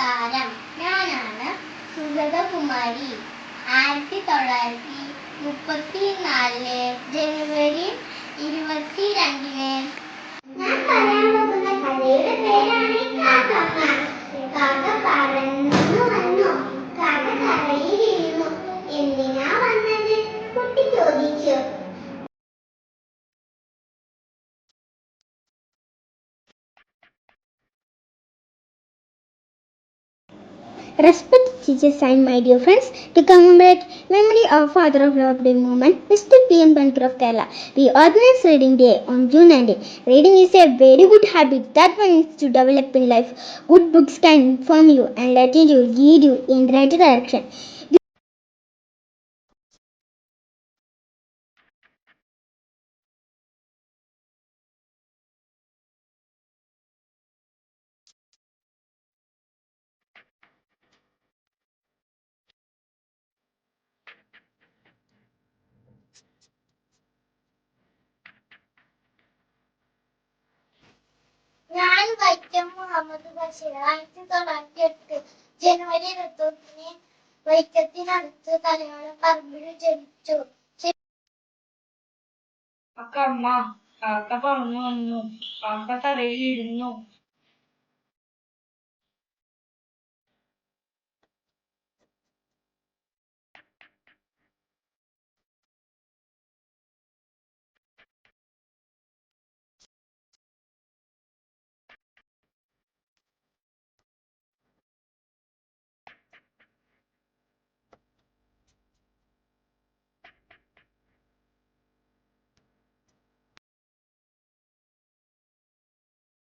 നമസ്കാരം. ഞാനാണ് സുഗതകുമാരി. 1934 ജനുവരി 22-ന് ഞാൻ പറയാൻ പോകുന്ന കഥയുടെ പേരാണ് കാക്കമ്മ. കാക്ക പറന്നു വന്നു, കാക്ക തറയിൽ വീണു. എന്തിനാ വന്നത്? കുട്ടി ചോദിച്ചു. Respect teachers and my dear friends, to commemorate memory of Father of Love Day movement, Mr. P.M. Bankur of Kerala. We organize Reading Day on June 19. Reading is a very good habit that one needs to develop in life. Good books can inform you and let you lead you in the right direction. ഞാൻ വൈക്കം മുഹമ്മദ് ബഷീർ. 1908 ജനുവരി 21 വൈക്കത്തിനടുത്ത് തലയോളം പറമ്പിൽ ജനിച്ചു. അക്കമ്മ കാക്ക പറന്നു വന്നു, കാക്ക തറയിൽ ഇരുന്നു.